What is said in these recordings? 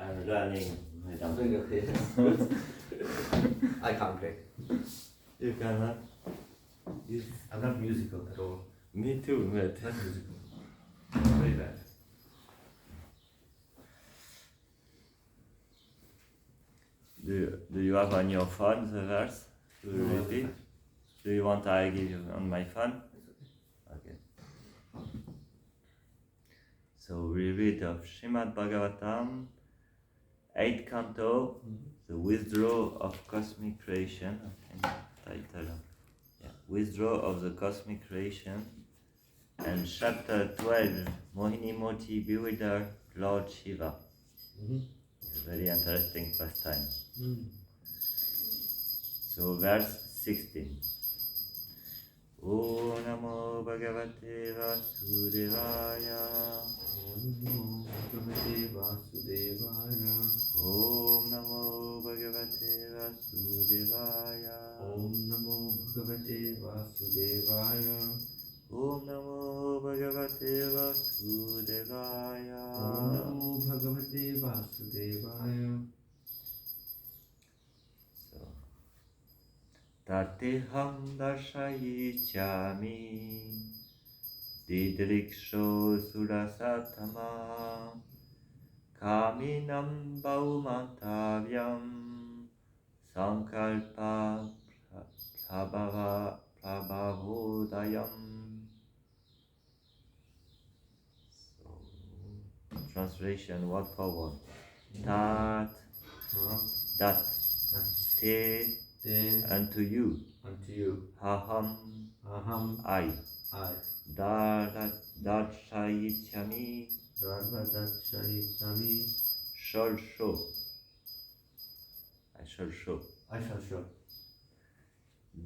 I'm learning. I can't play. You cannot. I'm not musical at all. Me too, but Not musical. Very bad. do you have on your phone the verse to repeat? Do you want I give you on my phone? Okay. So we read of Srimad Bhagavatam, 8th canto, the withdrawal of cosmic creation. Title. Yeah, withdrawal of the cosmic creation. And chapter 12, Mohini Moti bewildered Lord Shiva. It's a very interesting pastime. So verse 16. O Namo Bhagavate Vasudevaya. Om Bhagavate Vasudevaya. Om Namo Bhagavate Vasudevaya. Om Namo Bhagavate Vasudevaya. Om Namo Bhagavate Vasudevaya. Om Namo Bhagavate Vasudevaya. So, Tateham Darshayichyami Didriksho Surasatama Kaminam Baumantavyam Sankalpa Prabhavodayam. Translation word for word. Tat, that, te, unto you, aham, I, darshayichyami, shall show, I shall show,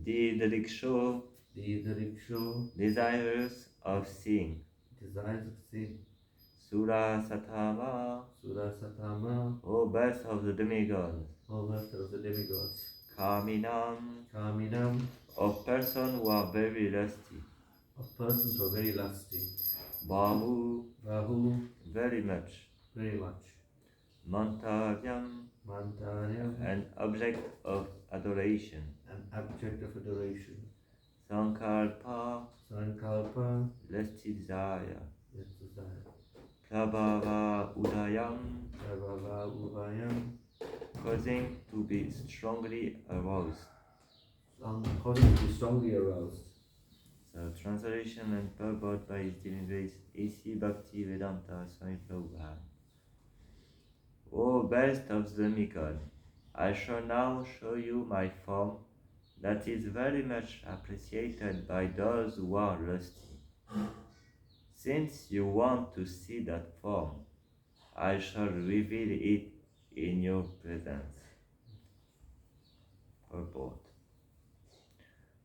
didriksho, desires of seeing, Surasatama, O best of the demigods, Kaminam, of persons who are very lusty, Bahu, very much, Mantavyam, an object of adoration, Sankalpa, lusty desire, Prabhava Udayam, causing to be strongly aroused. So, translation and purport by His Divine Grace, A.C. Bhakti Vedanta Swami Prabhupada. O best of the demigod, I shall now show you my form that is very much appreciated by those who are lusty. Since you want to see that form, I shall reveal it in your presence. Purport.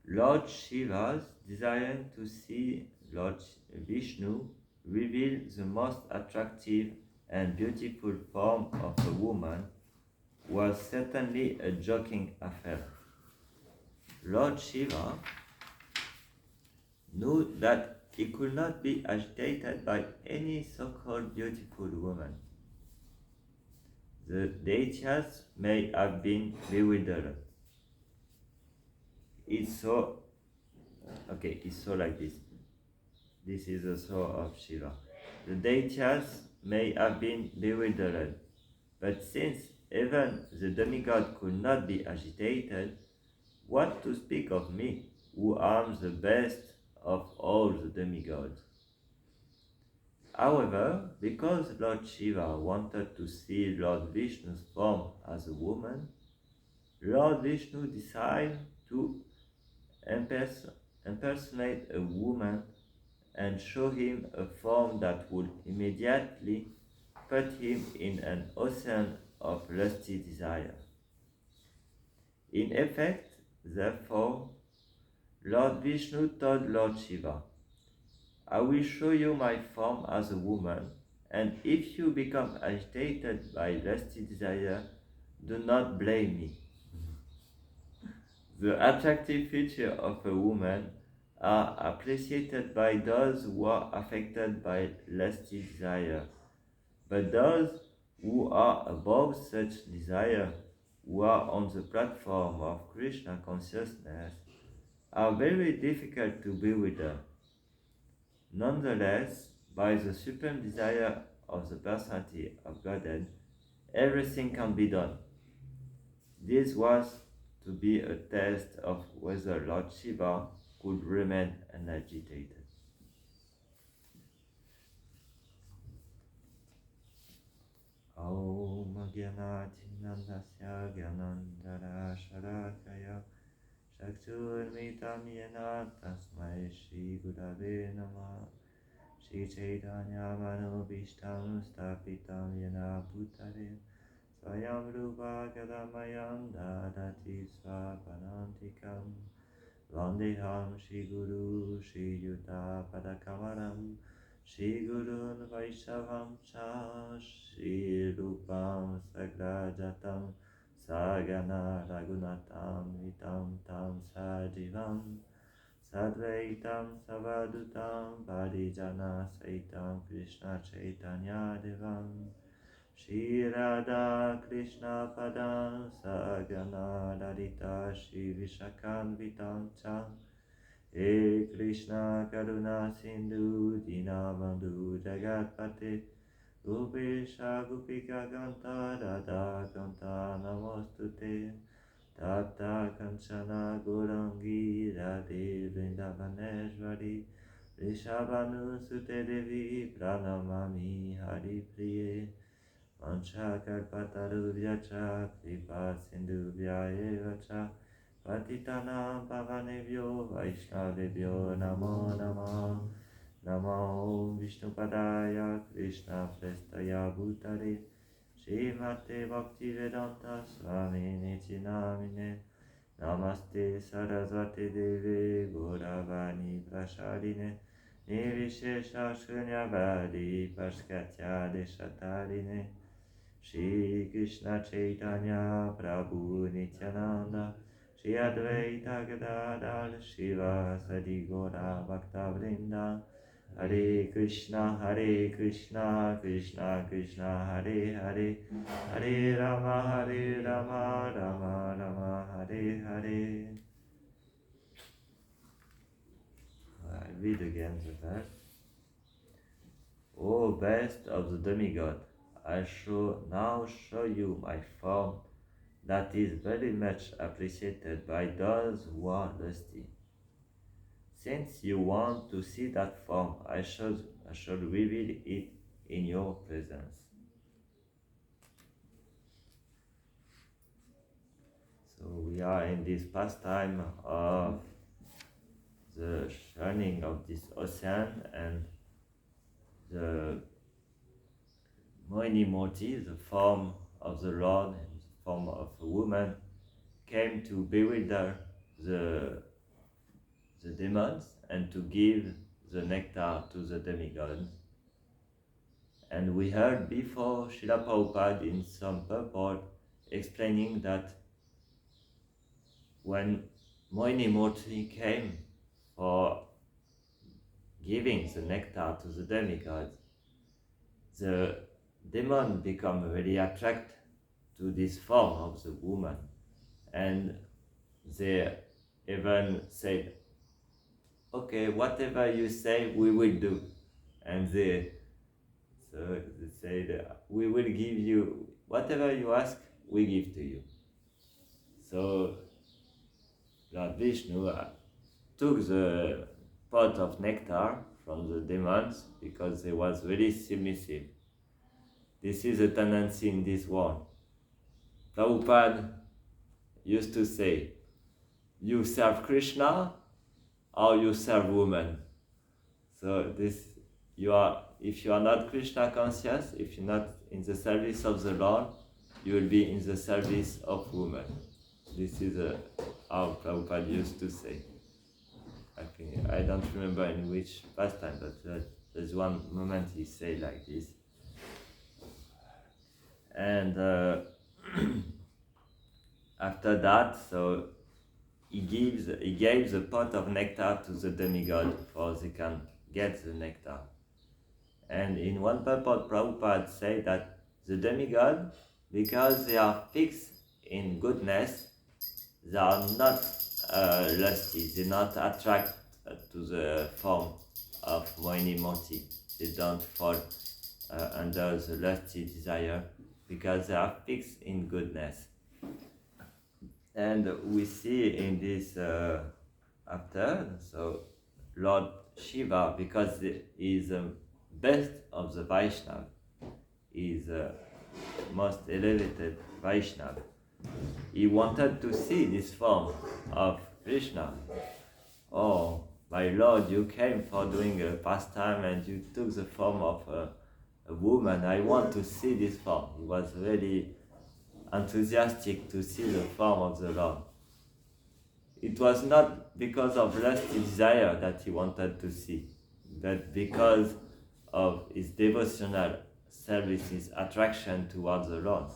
Lord Shiva's desiring to see Lord Vishnu reveal the most attractive and beautiful form of a woman was certainly a joking affair. Lord Shiva knew that he could not be agitated by any so-called beautiful woman. The deities may have been bewildered. He saw like this. This is the soul of Shiva. The deities may have been bewildered, but since even the demigod could not be agitated, what to speak of me, who am the best of all the demigods? However, because Lord Shiva wanted to see Lord Vishnu's form as a woman, Lord Vishnu decided to impersonate a woman and show him a form that would immediately put him in an ocean of lusty desire. In effect, therefore, Lord Vishnu told Lord Shiva, I will show you my form as a woman, and if you become agitated by lusty desire, do not blame me. The attractive features of a woman are appreciated by those who are affected by lusty desire, but those who are above such desire, who are on the platform of Krishna consciousness, are very difficult to be with her. Nonetheless, by the supreme desire of the personality of Godhead, everything can be done. This was to be a test of whether Lord Shiva could remain unagitated. Om Gyanati-nandasya Gyanandara Sharakaya Chakshurmitam Yena Tasmai Shri Gurave Namah Shri Chaitanya Manobhishtam Stapitam Yena Bhutale Swayam Rupa Kadamayam Dadati Swapanantikam Vandeham Shri Guru Shri Yuta Padakamaram Shri Gurun Vaishnavam Cha Shri Rupam Sagrajatam Sagana Ragunatam Vitam Tam Sajivam Sadvaitam Savadutam Parijana Saitam Krishna Chaitanya Devam Shri Radha Krishna Padam Sagana Lalita Shri Vishakanvitam Cha He Krishna Karuna Sindhu Dinabandhu Jagatpate Gopesha Gopika Ganta Radha Ganta Namostute Tata Kanchana Gorangi Radhe Vrindavaneshvari Rishabhanu Sute Devi Pranamami Hari Priye Mancha Kalpatarubhyacha Kripa Sindhubhya Evacha Patitanam Pavanebhyo Vaishnavebhyo Namo Namah Namo Vishnupadaya Krishna Prestaya Bhutale Srimate Bhaktivedanta Swami Niti Namine Namaste Sarasvati Deve Gauravani Prashadine Nirvishesha Shunyavadi Pashkatya Deshatarine Shri Krishna Chaitanya Prabhu Nityananda Shri Advaita Gadadhar Shiva Sadi Gora Bhakta Vrinda Hare Krishna Krishna Krishna Hare Hare Hare Rama Rama Rama Hare Hare. I read again the verse. O best of the demigod, I now show you my form that is very much appreciated by those who are lusty. Since you want to see that form, I shall reveal it in your presence. So we are in this pastime of the shining of this ocean, and the Moini Murti, the form of the Lord, and the form of a woman, came to bewilder the demons and to give the nectar to the demigods. And we heard before Srila Prabhupada in some purport explaining that when Moini Murti came for giving the nectar to the demigods, the demon become really attracted to this form of the woman, and they even said, okay, whatever you say, we will do. And they said, we will give you, whatever you ask, we give to you. So Lord Vishnu took the pot of nectar from the demons because they was very submissive. This is a tendency in this world. Prabhupada used to say, you serve Krishna or you serve woman. So this, if you are not Krishna conscious, if you're not in the service of the Lord, you will be in the service of woman. This is how Prabhupada used to say. I don't remember in which pastime, but there's one moment he said like this. And after that, so he gave the pot of nectar to the demigod for they can get the nectar. And in one purport, Prabhupada said that the demigod, because they are fixed in goodness, they are not lusty, they not attract to the form of Moini Murti. They don't fall under the lusty desire because they are fixed in goodness. And we see in this after, so Lord Shiva, because he is the best of the Vaishnava, is the most elevated Vaishnava. He wanted to see this form of Krishna. Oh, my Lord, you came for doing a pastime and you took the form of a woman. I want to see this form. He was very enthusiastic to see the form of the Lord. It was not because of lusty desire that he wanted to see, but because of his devotional service, his attraction towards the Lord.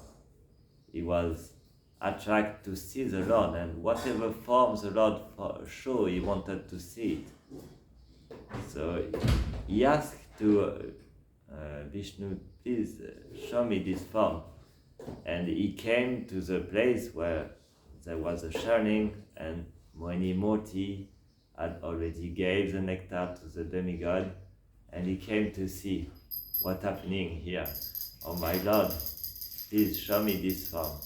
He was attracted to see the Lord, and whatever form the Lord showed, he wanted to see it. So he asked to Vishnu, please show me this form. And he came to the place where there was a churning, and Moini Murti had already gave the nectar to the demigod, and he came to see what's happening here. Oh my Lord, please show me this form.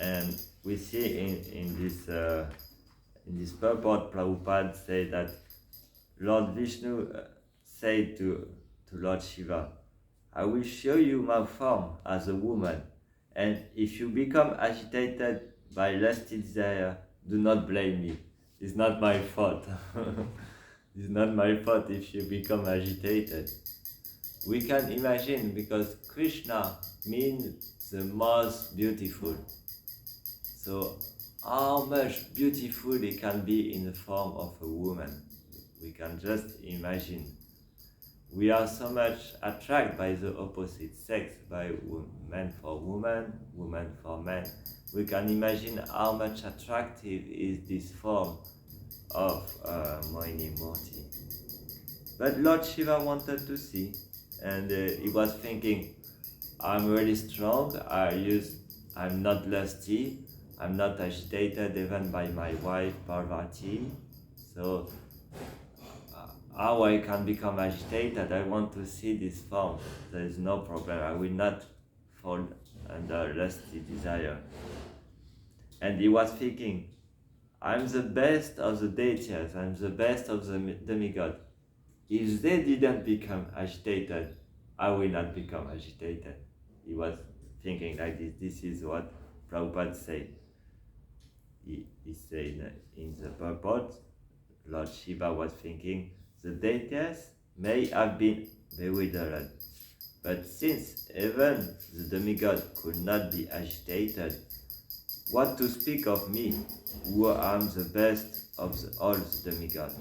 And we see in this purport, Prabhupada said that Lord Vishnu said to Lord Shiva, I will show you my form as a woman, and if you become agitated by lusty desire, do not blame me. It's not my fault. It's not my fault if you become agitated. We can imagine, because Krishna means the most beautiful. So how much beautiful it can be in the form of a woman. We can just imagine. We are so much attracted by the opposite sex, by men for women, women for men. We can imagine how much attractive is this form of Moini Murti. But Lord Shiva wanted to see, and he was thinking, I'm really strong, I'm not lusty, I'm not agitated even by my wife Parvati, so how I can become agitated? I want to see this form. There is no problem. I will not fall under lusty desire. And he was thinking, I'm the best of the deities. I'm the best of the demigod. If they didn't become agitated, I will not become agitated. He was thinking like this. This is what Prabhupada said. He said in the purport, Lord Shiva was thinking, the deities may have been bewildered, but since even the demigod could not be agitated, what to speak of me, who am the best of all the demigods?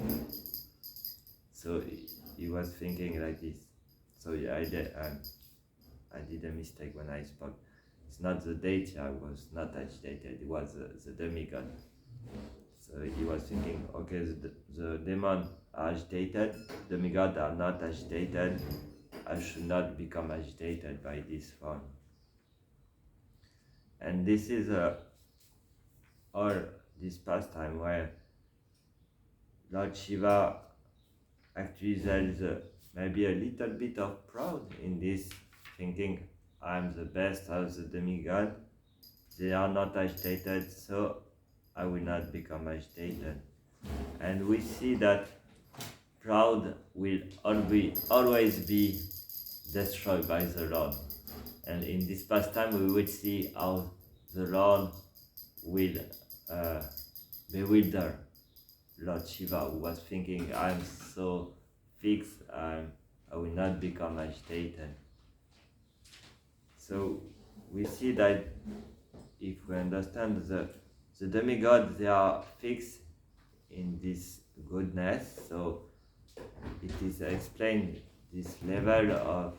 So he was thinking like this. So yeah, I did a mistake when I spoke. it's not the deity who was not agitated, it was the demigod. So he was thinking, okay, the demon are agitated, demigods are not agitated, I should not become agitated by this form. And this is this pastime where Lord Shiva actually there is maybe a little bit of proud in this, thinking I'm the best of the demigod, they are not agitated, so I will not become agitated. And we see that proud will always be destroyed by the Lord. And in this pastime we will see how the Lord will bewilder Lord Shiva, who was thinking, I'm so fixed, I will not become agitated. So we see that if we understand the demigods, they are fixed in this goodness, so it is explained this level of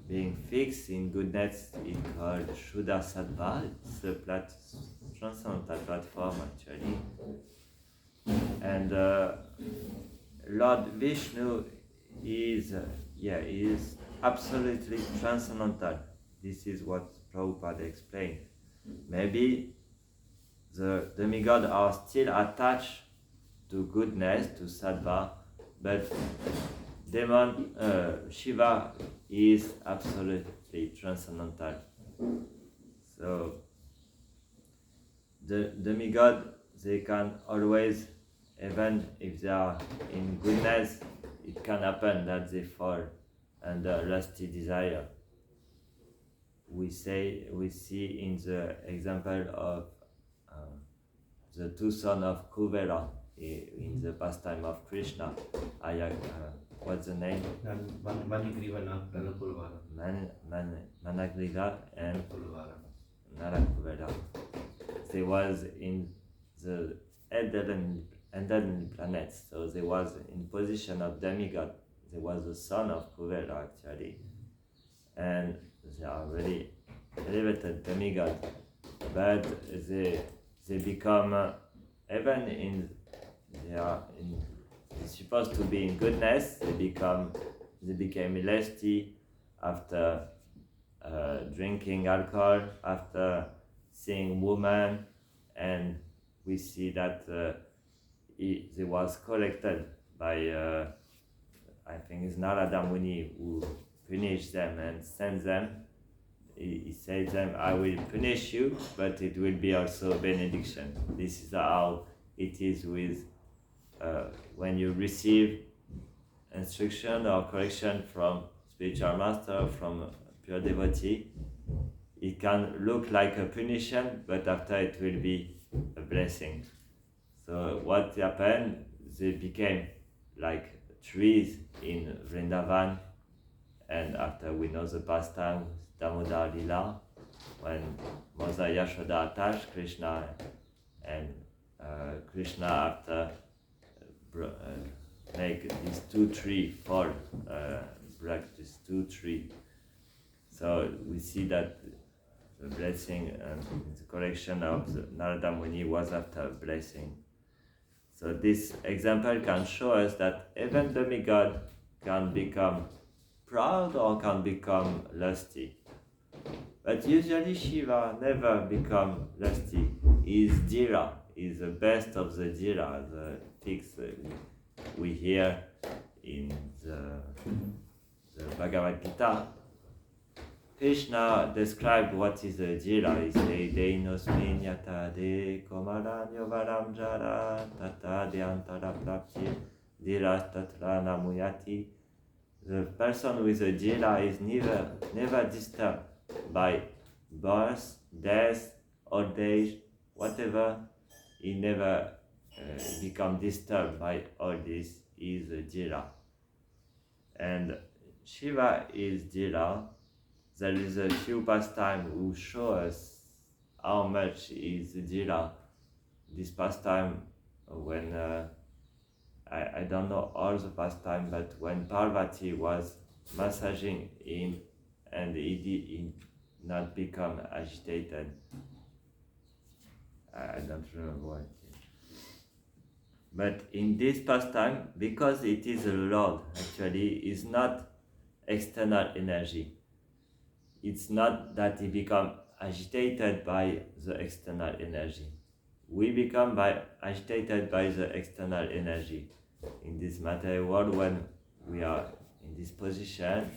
being fixed in goodness is called Shuddha Sattva. It's a transcendental platform actually. And Lord Vishnu is absolutely transcendental. This is what Prabhupada explained. Maybe the demigods are still attached to goodness, to sattva, but demon Shiva is absolutely transcendental. So the demigod, they can always, even if they are in goodness, it can happen that they fall under lusty desire. We see in the example of the two sons of Kuvera in the pastime of Krishna. What's the name? Managriva and Narakuvera. They was in the Eden planets, so they was in position of demigod. They was the son of Kuvera actually, and they are very elevated demigod, but they become even in they're supposed to be in goodness. They became lusty after drinking alcohol, after seeing women, and we see that they was collected by I think it's Narada Muni who punished them and sent them. He said them, I will punish you, but it will be also a benediction. This is how it is with when you receive instruction or correction from spiritual master, from pure devotee. It can look like a punition, but after it will be a blessing. So what happened, they became like trees in Vrindavan, and after we know the pastime, Damodar Lila, when Mother Yashoda attached Krishna, and Krishna after make these two trees fall, break these two trees. So we see that the blessing and the correction of the Narada Muni was after a blessing. So this example can show us that even demigod can become proud or can become lusty. But usually Shiva never become lusty. He is Dhira, he is the best of the Dhira, the fix we hear in the Bhagavad Gita. Krishna described what is a Dhira. He said, Deinosmin yata de komaranyo varam jara tata de antara prapti dhiras tatra namuyati. The person with a Dhira is never disturbed by birth, death, old age, whatever. He never become disturbed by all this. He is a Dhira. And Shiva is Dhira. There is a few pastime who show us how much is Dhira. This pastime when I don't know all the pastime, but when Parvati was massaging him and he not become agitated. I don't remember what it is. But in this pastime, because it is a Lord, actually, is not external energy. It's not that he become agitated by the external energy. We become agitated by the external energy in this material world when we are in this position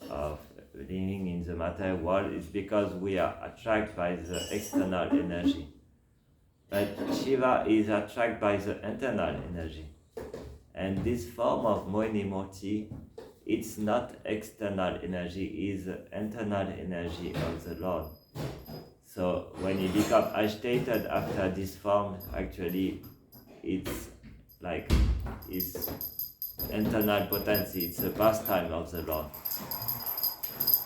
of living in the material world. Is because we are attracted by the external energy. But Shiva is attracted by the internal energy. And this form of Mohini Murti, it's not external energy, it's the internal energy of the Lord. So when he becomes agitated after this form, actually it's like it's internal potency, it's a pastime of the Lord.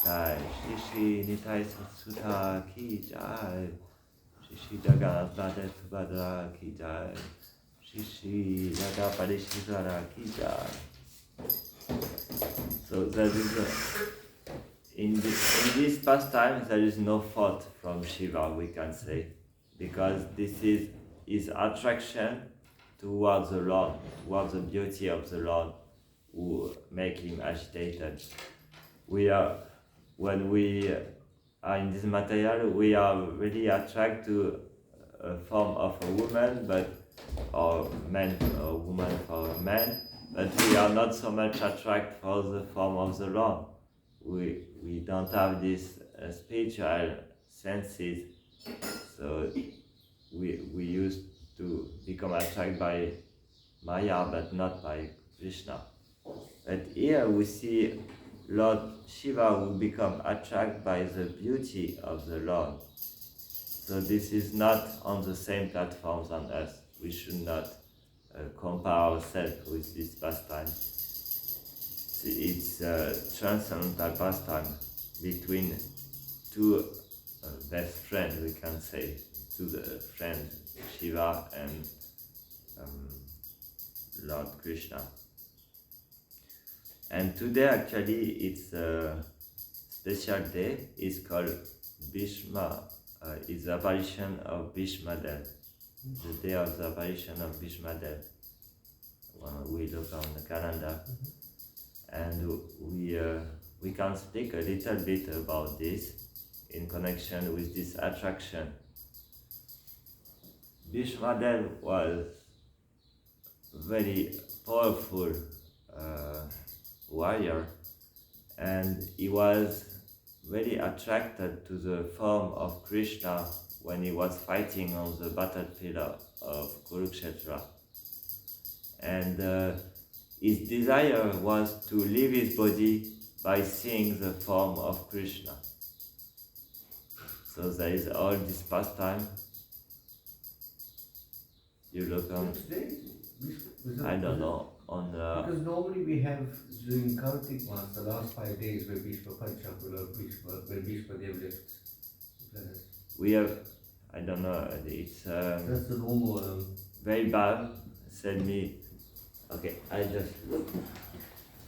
Jai HG Nitai Sutta Ki Jai, HG Dayal Nitai Prabhu Ki Jai, HG Dayal Nitai Prabhu Ki Jai. So there is in this pastime there is no fault from Shiva, we can say, because this is his attraction towards the Lord, towards the beauty of the Lord, who make him agitated. When we are in this material, we are really attracted to a form of a woman, or man or woman for a man, but we are not so much attracted for the form of the Lord. We don't have these spiritual senses, so we used to become attracted by Maya, but not by Krishna. But here we see Lord Shiva will become attracted by the beauty of the Lord. So this is not on the same platforms on us. We should not compare ourselves with this pastime. It's a transcendental pastime between two best friends, we can say, two friends, Shiva and Lord Krishna. And today actually it's a special day. It's called Bhishma. It's the apparition of Bhishma Dev. The day of the apparition of Bhishma Dev. We look on the calendar, and we can speak a little bit about this in connection with this attraction. Bhishma Dev was very powerful warrior, and he was very attracted to the form of Krishna when he was fighting on the battlefield of Kurukshetra. And his desire was to leave his body by seeing the form of Krishna. So there is all this pastime. You look on, I don't know, on the... Because normally we have during Kartik Mass, the last 5 days where Bhishma Panchak where Bhishma Dev left the planet. We have, I don't know, it's That's the normal. very bad. Send me, okay, I just look.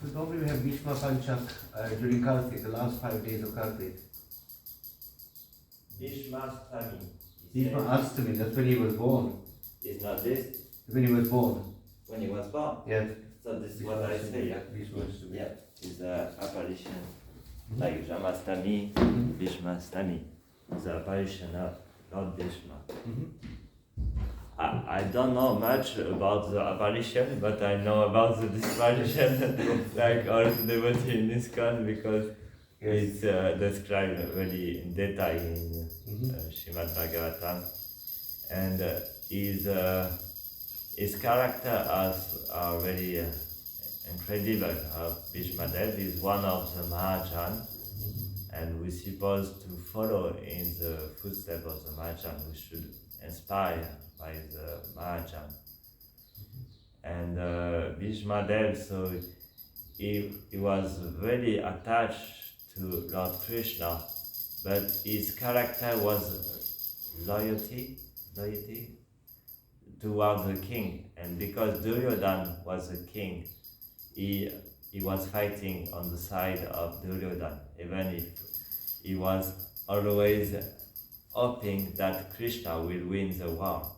Because normally we have Bhishma Panchak during Kartik, the last 5 days of Kartik. Bhishmastami. Bhishma Astami, that's when he was born. Is not this? When he was born. When he was born? Yes. So this is what I say, yeah? Bhishma Astami. Yeah, it's the apparition. Like Jamastami, Bhishmastami. The apparition of Lord Bhishma. I don't know much about the apparition, but I know about the disparition, like all the devotees in ISKCON, because it's described really in detail in Srimad Bhagavatam. And his character are very incredible. Bhishma Dev is one of the Mahajan, and we're supposed to follow in the footsteps of the Mahajan. We should inspire by the Mahajan. And Bhishma Dev, so he was very attached to Lord Krishna, but his character was loyalty towards the king. And because Duryodhana was the king, he was fighting on the side of Duryodhana, even if he was always hoping that Krishna will win the war.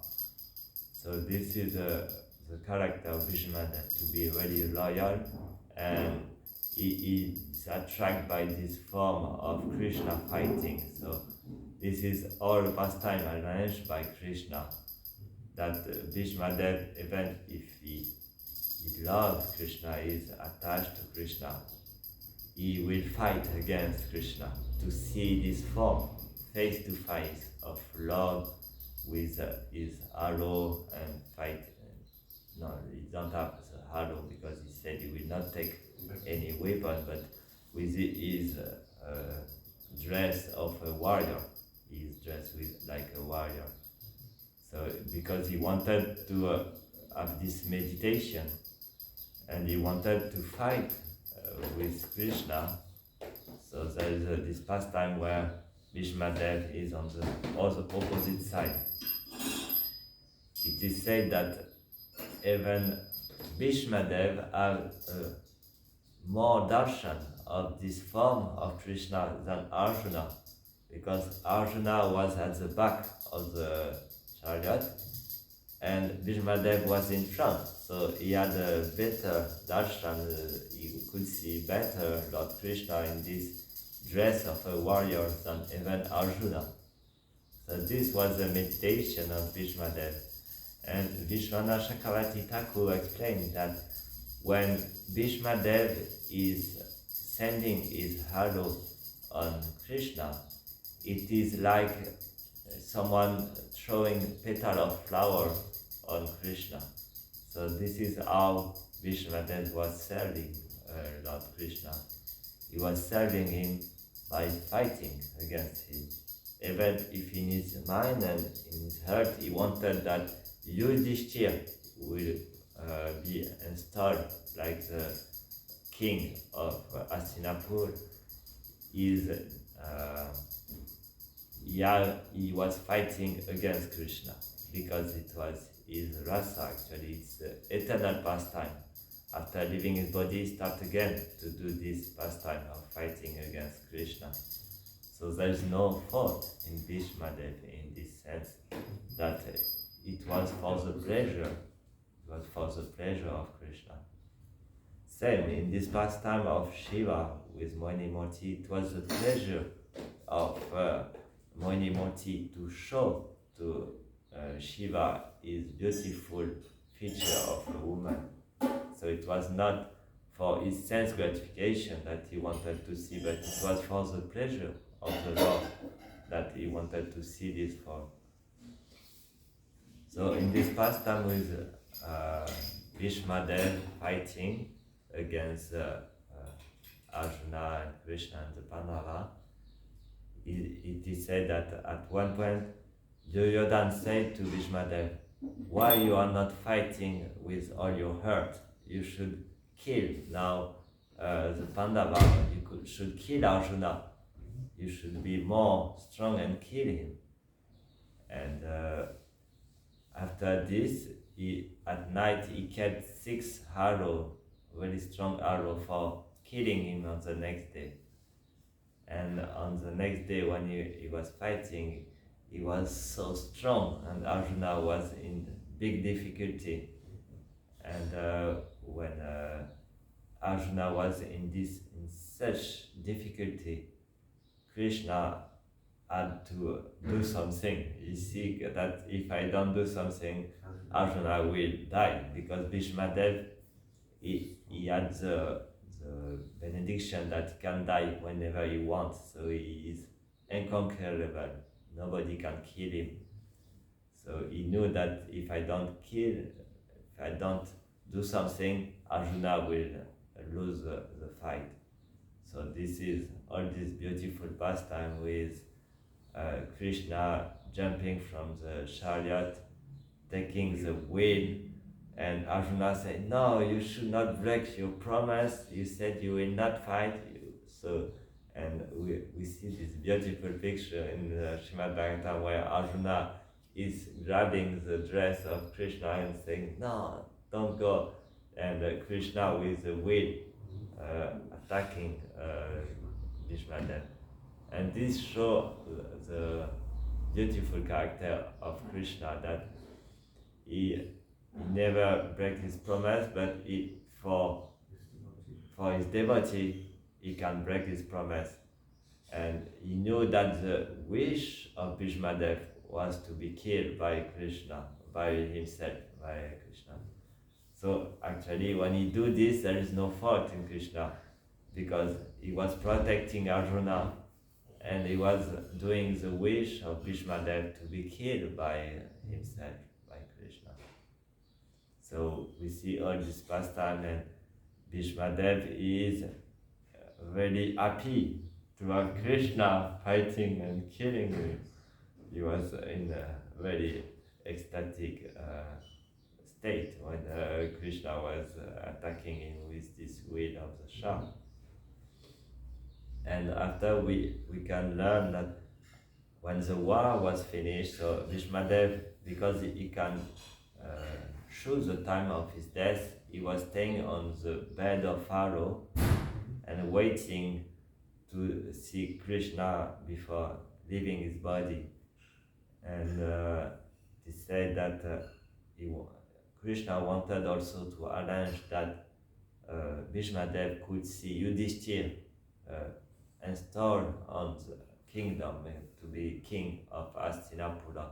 So this is the character of Bhishmadev, to be very loyal, and he is attracted by this form of Krishna fighting. So this is all pastime arranged by Krishna, that Bhishmadev, even if he loves Krishna, is attached to Krishna, he will fight against Krishna to see this form face to face of Lord with his arrow and fight. No, he don't have the arrow because he said he will not take any weapon, but with his dress of a warrior. He is dressed with like a warrior. So because he wanted to have this meditation, and he wanted to fight with Krishna. So there is this pastime where Bhishmadev is on the opposite side. It is said that even Bhishmadev has more darshan of this form of Krishna than Arjuna, because Arjuna was at the back of the chariot and Bhishmadev was in front, so he had a better darshan. He could see better Lord Krishna in this dress of a warrior than even Arjuna. So this was the meditation of Bhishmadev. And Vishwanath Chakravarti Thakur explained that when Bhishmadev is sending his arrow on Krishna, it is like someone throwing petal of flower on Krishna. So this is how Vishmadev was serving Lord Krishna. He was serving him by fighting against him. Even if in his mind and in his heart he wanted that Yudhishthira will be installed like the king of Hastinapur, he was fighting against Krishna because it was his rasa. Actually, it's eternal pastime. After leaving his body, he starts again to do this pastime of fighting against Krishna. So there is no fault in Bhishmadev in this sense that it was for the pleasure. It was for the pleasure of Krishna. Same in this pastime of Shiva with Mohini Murti, it was the pleasure of Mohini Murti to show to Shiva his beautiful feature of a woman. So it was not for his sense gratification that he wanted to see, but it was for the pleasure of the Lord that he wanted to see this form. So in this pastime with Bhishmadev fighting against Arjuna and Krishna and the Pandava, it is said that at one point Duryodhana said to Bhishmadev, "Why you are not fighting with all your heart? You should kill now the Pandava. You should kill Arjuna. You should be more strong and kill him." And after this, at night he kept 6 arrows, very strong arrow for killing him on the next day. And on the next day when he was fighting, he was so strong and Arjuna was in big difficulty. And when Arjuna was in such difficulty, Krishna had to do something. You see that if I don't do something, Arjuna will die, because Bhishmadev, he had the benediction that he can die whenever he wants, so he is inconquerable. Nobody can kill him. So he knew that if I don't do something, Arjuna will lose the fight. So this is all this beautiful pastime with Krishna jumping from the chariot, taking the wheel, and Arjuna said, "No, you should not break your promise. You said you will not fight." And we see this beautiful picture in the Srimad Bhagavatam where Arjuna is grabbing the dress of Krishna and saying, "No, don't go." And Krishna with the wheel attacking Bhishmadev. And this shows the beautiful character of Krishna, that he never breaks his promise, but for his devotee, he can break his promise. And he knew that the wish of Bhishmadev was to be killed by Krishna, by himself, by Krishna. So actually, when he do this, there is no fault in Krishna, because he was protecting Arjuna, and he was doing the wish of Bhishmadev to be killed by himself, by Krishna. So we see all this pastime, and Bhishmadev is very happy to have Krishna fighting and killing him. He was in a very ecstatic state when Krishna was attacking him with this wheel of the Shah. And after we can learn that when the war was finished, so Bhishmadev, because he can choose the time of his death, he was staying on the bed of Pharaoh and waiting to see Krishna before leaving his body. And he said that Krishna wanted also to arrange that Bhishmadev could see Yudhishthir installed on the kingdom to be king of Hastinapura.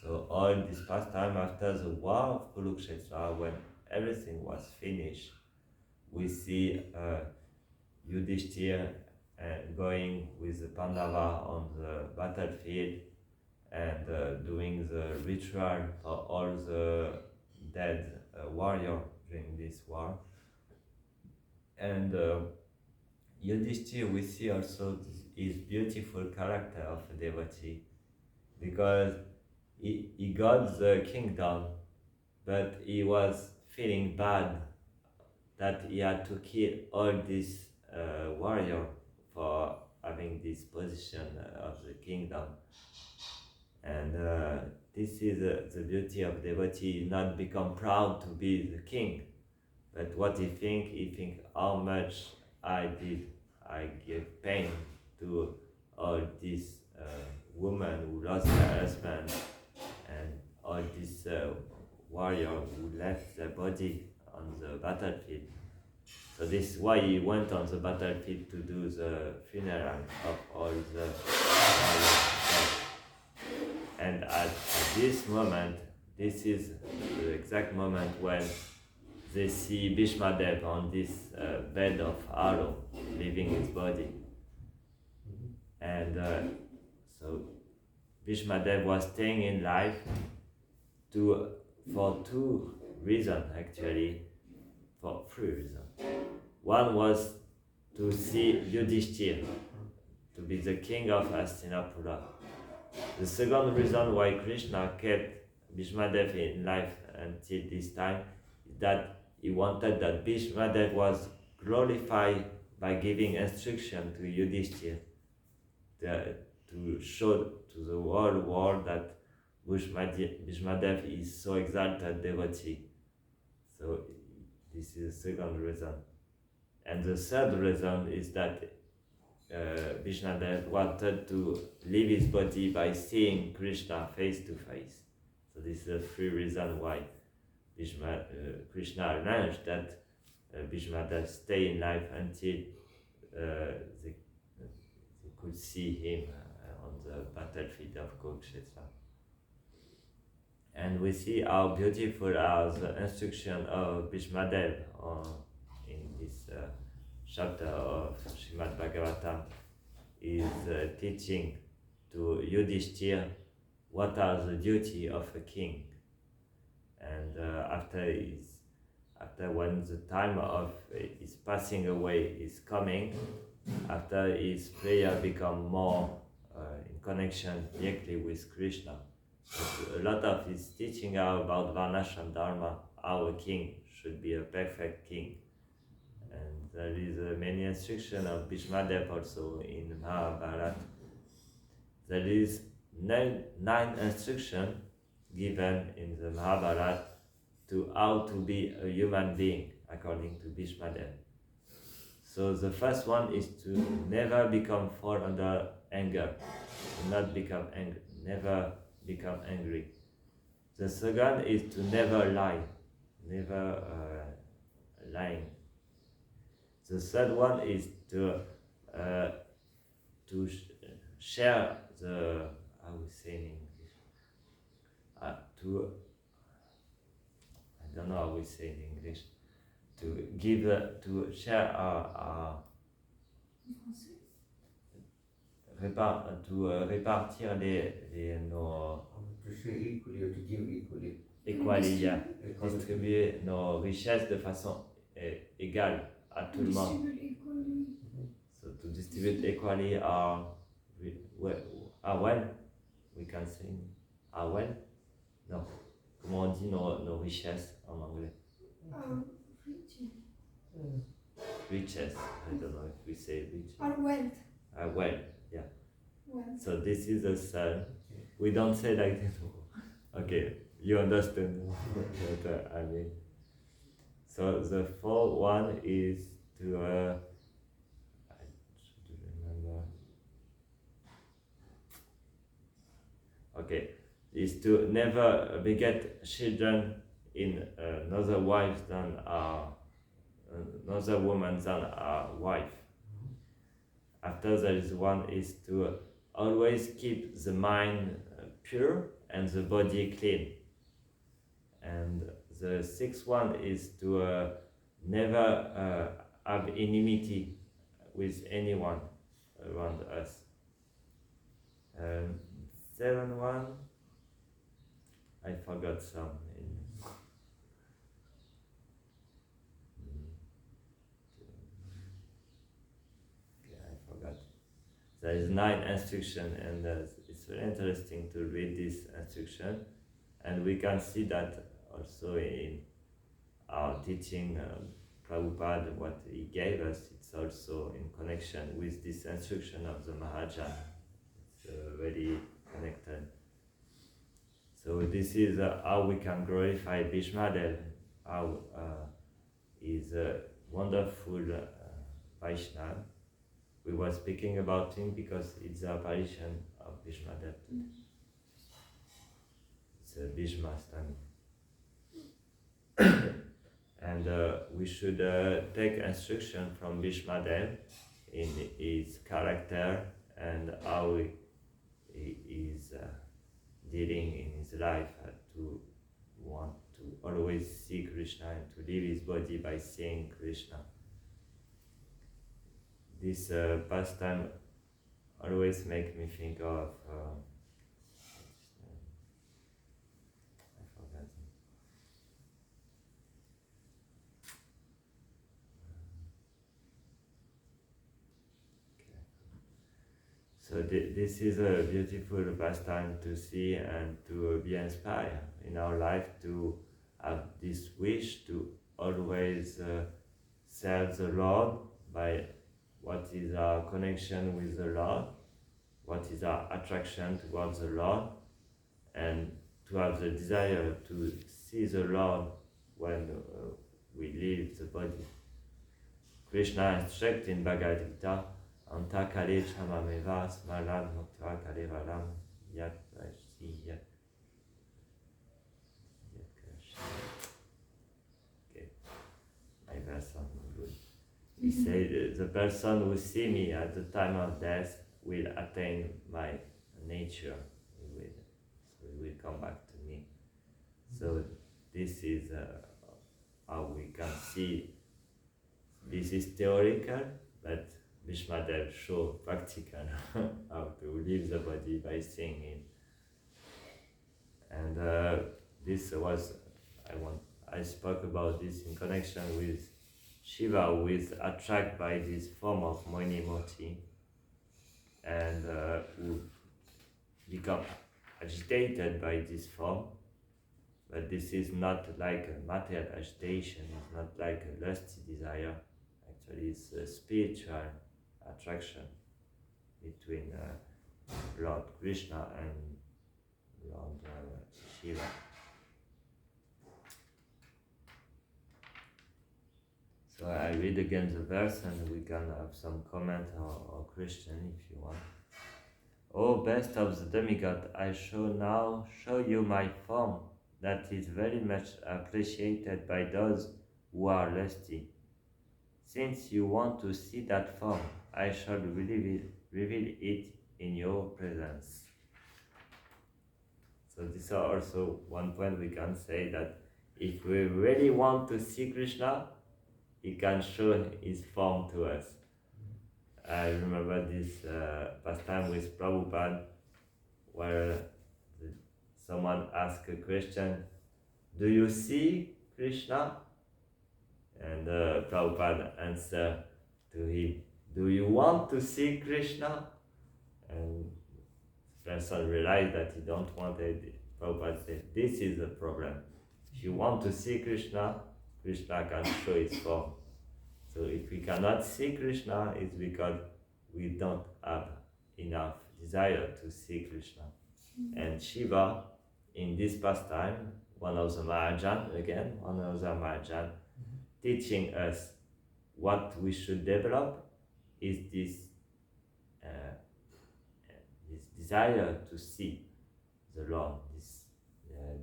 So all this pastime after the war of Kurukshetra, when everything was finished, we see Yudhishthir going with the Pandava on the battlefield and doing the ritual for all the dead warriors during this war. And Yudhishthir, we see also his beautiful character of a devotee, because he got the kingdom, but he was feeling bad that he had to kill all these warriors for having this position of the kingdom. And this is the beauty of devotee, not become proud to be the king, but what he think how much I gave pain to all these women who lost their husband, and all these warriors who left their body on the battlefield. So this is why he went on the battlefield to do the funeral of all the warriors. And at this moment, this is the exact moment when they see Bhishmadev on this bed of arrow, leaving his body. And so Bhishmadev was staying in life for two reasons, actually, for three reasons. One was to see Yudhishthir, to be the king of Hastinapura. The second reason why Krishna kept Bhishmadev in life until this time is that he wanted that Bhishmadev was glorified by giving instruction to Yudhishthir, to show to the whole world that Bhishmadev is so exalted devotee. So this is the second reason. And the third reason is that Bhishmadev wanted to leave his body by seeing Krishna face to face. So this is the three reasons why Krishna arranged that Bhishmadev stay in life until they could see him on the battlefield of Kurukshetra. And we see how beautiful are the instruction of Bhishmadev in this chapter of Srimad Bhagavatam. Is teaching to Yudhishthir what are the duty of a king. And after when the time of his passing away is coming, after his prayer become more in connection directly with Krishna. A lot of his teaching are about Varnashram Dharma, how a king should be a perfect king. And there is many instruction of Bhishmadev also in Mahabharata. There is nine instructions given in the Mahabharata to how to be a human being according to Bhishmadev. So the first one is to never fall under anger, to not become angry, never become angry. The second is to never lie, never lying. The third one is to share the, how we say in English, to, I don't know how we say in English, to give, to share our répartir nos To share equally or to give equally. equally, yeah, distribuer nos richesses de façon égale à tout le monde. So to distribute equally our wealth, we can say our wealth. Non, comment on dit nos richesses en anglais? Riches. I don't know if we say riches. Our wealth. Our wealth, yeah. Wealth. So this is the sun. We don't say like this. Okay, you understand what I mean. So the fourth one is to I should remember. Okay, is to never beget children in another wife than our another woman than our wife. After there is one is to always keep the mind pure and the body clean. And the sixth one is to never have enmity with anyone around us. Seventh one, I forgot some. I forgot. There is 9 instruction, and it's very interesting to read this instruction, and we can see that also in our teaching. Prabhupada, what he gave us, it's also in connection with this instruction of the Maharaja. It's very connected. So this is how we can glorify Bhishmadev, how he's a wonderful Vaishnava. We were speaking about him because it's the apparition of Bhishmadev today. It's a Bhishma standing. And we should take instruction from Bhishmadev in his character and how he is dealing in his life to want to always see Krishna and to leave his body by seeing Krishna. This pastime always makes me think of I forgot. So this is a beautiful pastime to see and to be inspired in our life, to have this wish to always serve the Lord by what is our connection with the Lord, what is our attraction towards the Lord, and to have the desire to see the Lord when we leave the body. Krishna instructs in Bhagavad Gita, Anta kale chamameva smalam mukta kale valam yat vashi yat. Okay, my verse on good. He said, the person who see me at the time of death will attain my nature. So he will come back to me. So this is how we can see. This is theoretical, but Bhishmadev show practical how to leave the body by seeing him. And this was, I spoke about this in connection with Shiva, who is attracted by this form of Moini Murti and who become agitated by this form. But this is not like a material agitation, it's not like a lusty desire. Actually, it's a spiritual attraction between Lord Krishna and Lord Shiva. So I read again the verse and we can have some comment or question if you want. O best of the demigod, I show you my form that is very much appreciated by those who are lusty. Since you want to see that form, I shall reveal it in your presence. So this is also one point we can say, that if we really want to see Krishna, he can show his form to us. I remember this pastime with Prabhupada, where someone asked a question, do you see Krishna? And Prabhupada answered to him, do you want to see Krishna? And the person realized that he don't want it. Prabhupada said, this is the problem. If you want to see Krishna, Krishna can show his form. So if we cannot see Krishna, it's because we don't have enough desire to see Krishna. And Shiva, in this pastime, one of the Mahajan, teaching us what we should develop is this desire to see the Lord, this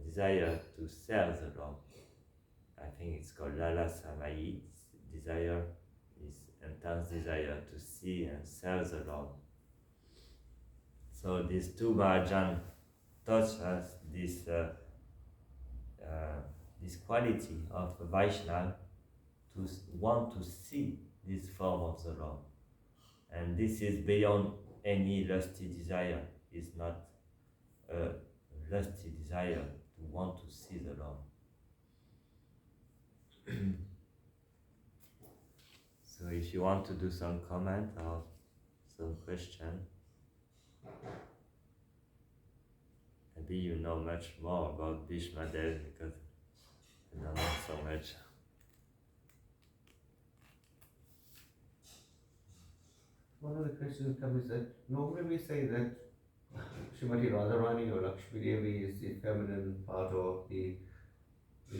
desire to serve the Lord. I think it's called Lala Samayi, desire, this intense desire to see and serve the Lord. So these two Mahajan taught us this quality of Vaishnava, to want to see this form of the Lord. And this is beyond any lusty desire. It's not a lusty desire to want to see the Lord. So if you want to do some comment or some question, maybe you know much more about Bhishma Dev, because I don't know so much. One of the questions comes is that normally we say that Srimati Radharani or Lakshmi Devi is the feminine part of the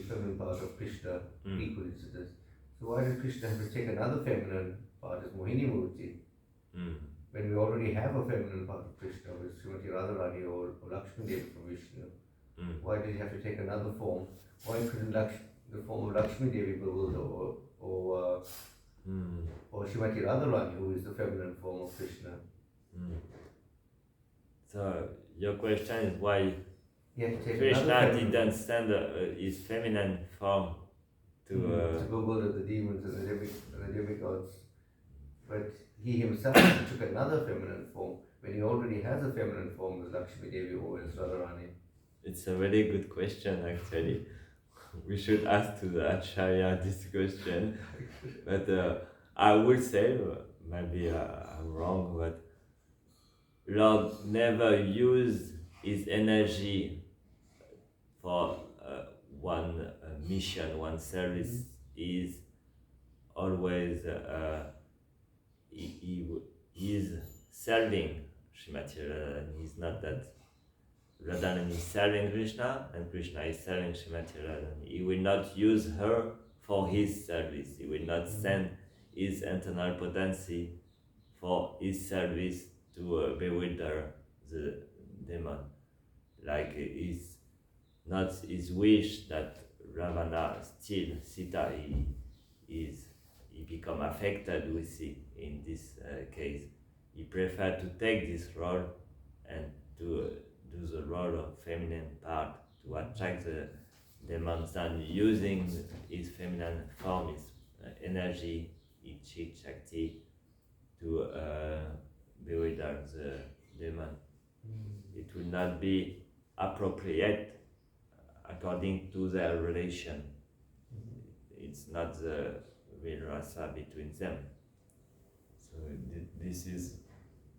feminine part of Krishna, equally to this. So why did Krishna have to take another feminine part as Mohini Murti? When we already have a feminine part of Krishna with Srimati Radharani or Lakshmi Devi from Vishnu? Why did he have to take another form? Why couldn't the form of Lakshmi Devi be built, or Srimati Radharani, who is the feminine form of Krishna? So your question is why Krishna didn't send his feminine form to go build the demons and the demigods, but he himself took another feminine form when he already has a feminine form as Lakshmi Devi or as Radharani. It's a very good question, actually. We should ask to the Acharya this question, but I would say, maybe I'm wrong, but Lord never used his energy for one mission, one service. Is always he is serving Srimati Radharani. He's not that Radharani is serving Krishna and Krishna is serving Srimati Radharani. He will not use her for his service. He will not send his internal potency for his service to bewilder the demon. Like it's not his wish that Ravana steal Sita. He become affected with it in this case. He preferred to take this role and to do the role of feminine part to attract the demons, and using his feminine form, his energy, his Shakti, to bewilder the demon. It will not be appropriate according to their relation. It's not the real rasa between them. So this is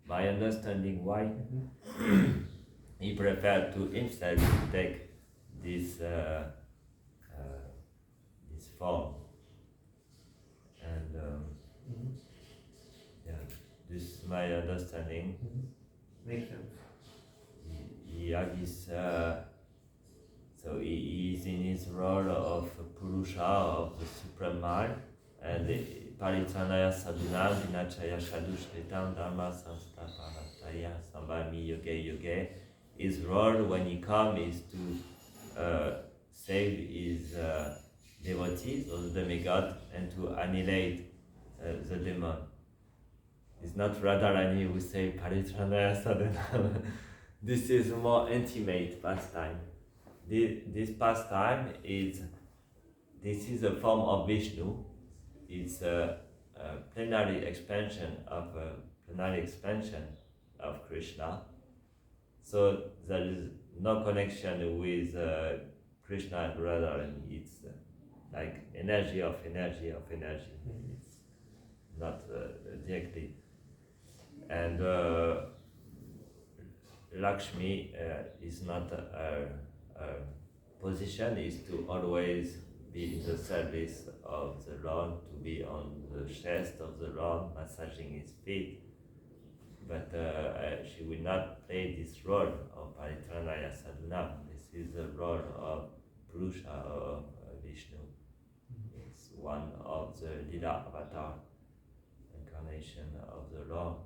my understanding why he preferred to himself take this this form. And this is my understanding. Makes sense. He had his so he is in his role of Purusha, of the supreme mind, and Paritranaya Sadhunam Vinachaya Shadushritam Dharma Samstaparataya Sambhami Yoge Yoge. His role when he comes is to save his devotees or the demigod and to annihilate the demon. It's not Radharani who say Paritranaya Sadhunam. This is more intimate pastime. This pastime is a form of Vishnu. It's a plenary expansion of Krishna. So there is no connection with Krishna and Radharani. It's like energy of energy of energy. It's not directly. And Lakshmi is not her position, is to always be in the service of the Lord, to be on the chest of the Lord, massaging his feet. But she will not play this role of Paritranaya Sadhunam. This is the role of Purusha, of Vishnu. It's one of the Lila avatar, incarnation of the Lord.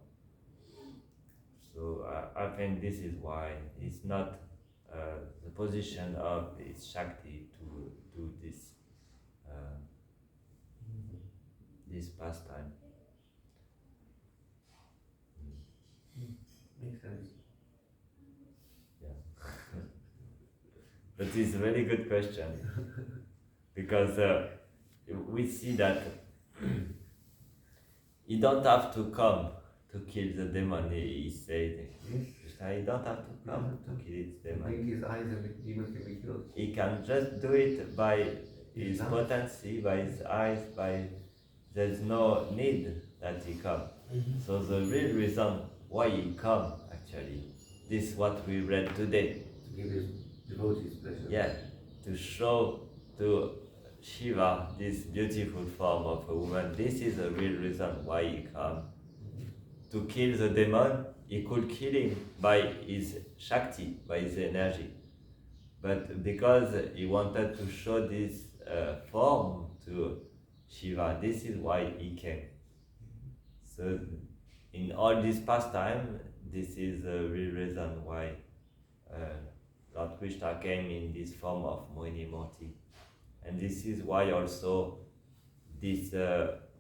So I think this is why it's not the position of its Shakti to do this this pastime. Makes sense. Yeah. But it's a very good question because we see that you don't have to come to kill the demon, he said. Yes. You don't have to come to kill the demon. Blink his eyes and the demon can be killed. He can just do it by his potency, by his eyes, by there's no need that he come. So the real reason why he come actually, this is what we read today. To give his devotees pleasure. Yeah, to show to Shiva this beautiful form of a woman. This is the real reason why he come. To kill the demon, he could kill him by his Shakti, by his energy. But because he wanted to show this form to Shiva, this is why he came. So in all this pastime, this is the real reason why Lord Krishna came in this form of Mohini Murti. And this is why also this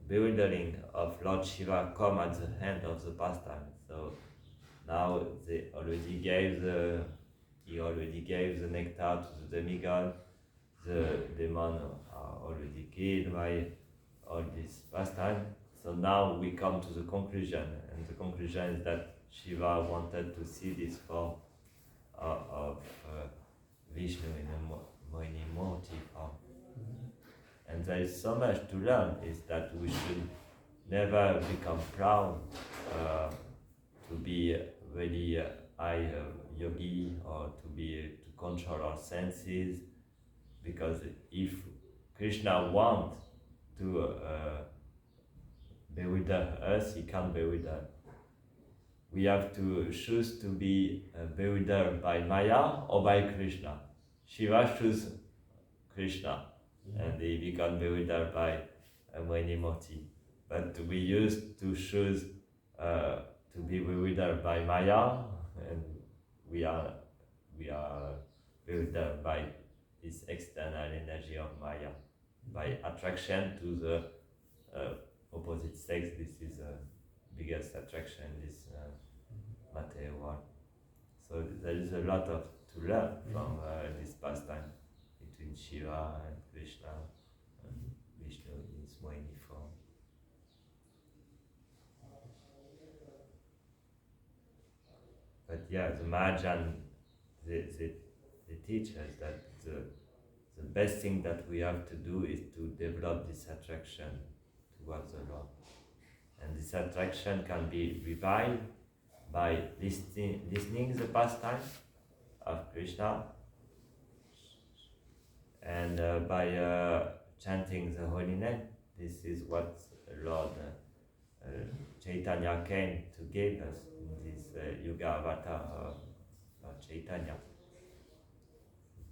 bewildering of Lord Shiva come at the end of the pastime. So now he already gave the nectar to the demigod. The demon are already killed by all this pastime. So now we come to the conclusion, and the conclusion is that Shiva wanted to see this form of Vishnu in a Mohini Murti form. And there is so much to learn, is that we should never become proud to be really high yogi or to control our senses, because if Krishna wants to bewilder us, he can't bewilder. We have to choose to be bewildered by Maya or by Krishna. Shiva choose Krishna, and he become bewildered by Mohini Murti. But we used to choose to be bewildered by Maya, and we are bewildered by this external energy of Maya, by attraction to the opposite sex. This is the biggest attraction in this material world. So there is a lot to learn from this pastime between Shiva and Krishna, and Vishnu in his Mohini form. But yeah, the Mahajan, they teach us that the best thing that we have to do is to develop this attraction towards the Lord. And this attraction can be revived by listening the pastime of Krishna, and by chanting the holy name. This is what Lord Chaitanya came to give us in this Yuga avatar of Chaitanya.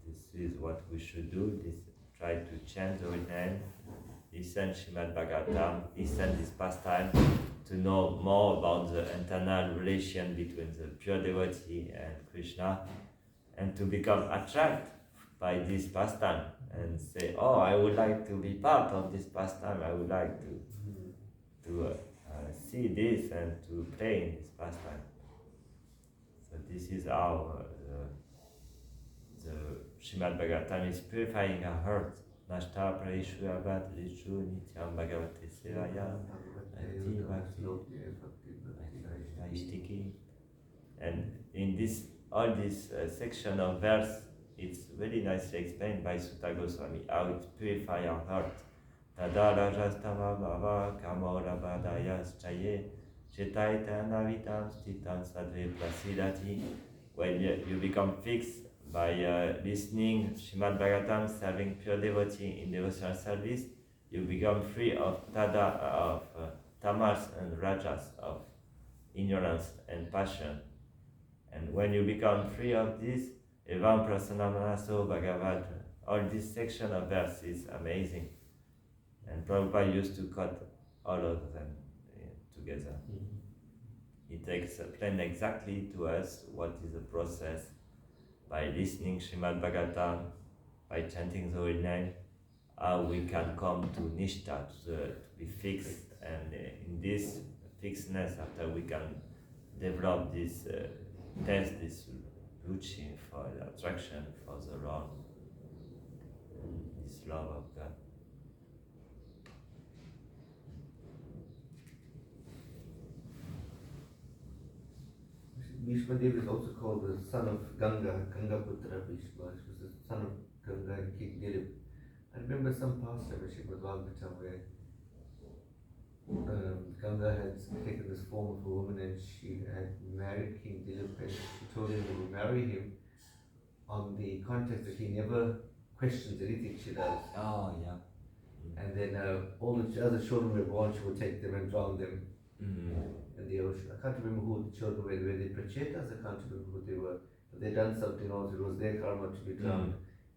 This is what we should do. Try to chant the holy name, listen Srimad Bhagavatam, listen this pastime to know more about the internal relation between the pure devotee and Krishna, and to become attracted by this pastime and say, oh, I would like to be part of this pastime, I would like to see this and to play in this pastime. So this is how the Srimad Bhagavatam is purifying our heart. Nashta praishu abad rishu nityam bhagavate sevaya ati bhakti and in this all this section of verse, it's very nicely explained by Sutta Goswami how it purifies our heart. Tada rajastama bhava kamora badayas chaye chetaita navitam stitam sadve prasidati. When you become fixed by listening Srimad Bhagavatam, serving pure devotee in devotional service, you become free of tamas and rajas, of ignorance and passion. And when you become free of this, Evam Prasanamanaso Bhagavad, all this section of verse is amazing. And Prabhupada used to cut all of them together. It explains exactly to us what is the process by listening Srimad Bhagavatam, by chanting the holy name, how we can come to Nishta, to be fixed. And in this fixedness, after we can develop this test, this ruchi for the attraction for the Lord, this love of God. Bhishma Dev is also called the son of Ganga, Putra Bhishma. He was the son of Ganga and King Dilip. I remember some pastime in Srimad Bhagavatam where Ganga had taken this form of a woman and she had married King Dilip, and she told him to marry him on the context that he never questions anything she does. Oh, yeah. And then all the other children were born, she would take them and drown them in the ocean. I can't remember who the children were. Were they Prachetas? I can't remember who they were. But they done something else. It was their karma to be drowned.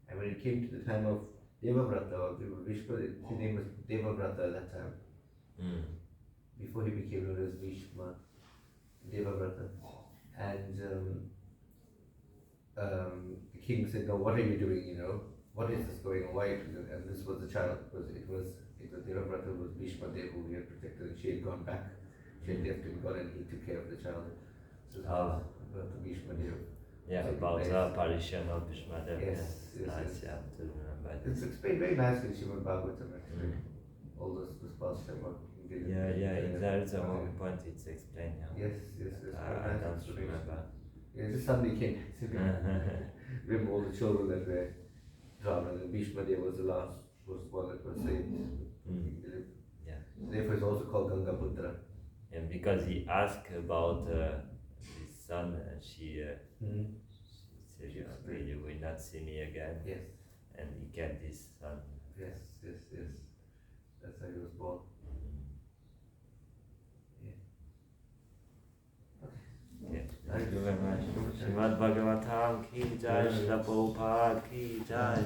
And when it came to the time of Devavrata, or Vishma, his name was Devavrata at that time. Before he became known as Bhishma, Devavrata. And the king said, no, what are you doing, you know? What is this going on? Why? And this was the child. It was Devavrata was Bhishma Dev who he had protected, and she had gone back. She had left him gone, and he took care of the child. So about Bhishma Dev. Yeah, about the apparition of Bhishma Dev. Yes, nice, yeah, to remember. It's explained very nicely in Srimad Bhagavatam, actually. All this pastime of There is a one point it's explained. Yeah. Yes. I don't remember. Yeah, just suddenly came. Remember all the children that were drowned, and Bhishma Dev was the last, was one that was saved. Yeah. Therefore, it's also called Ganga Putra. And because he asked about his son, and she said, you will not see me again. Yes. And he kept his son. Yes. That's how he was born. Okay. Thank you very much. Srimad Bhagavatam ki jai, Srila Prabhupada ki jai.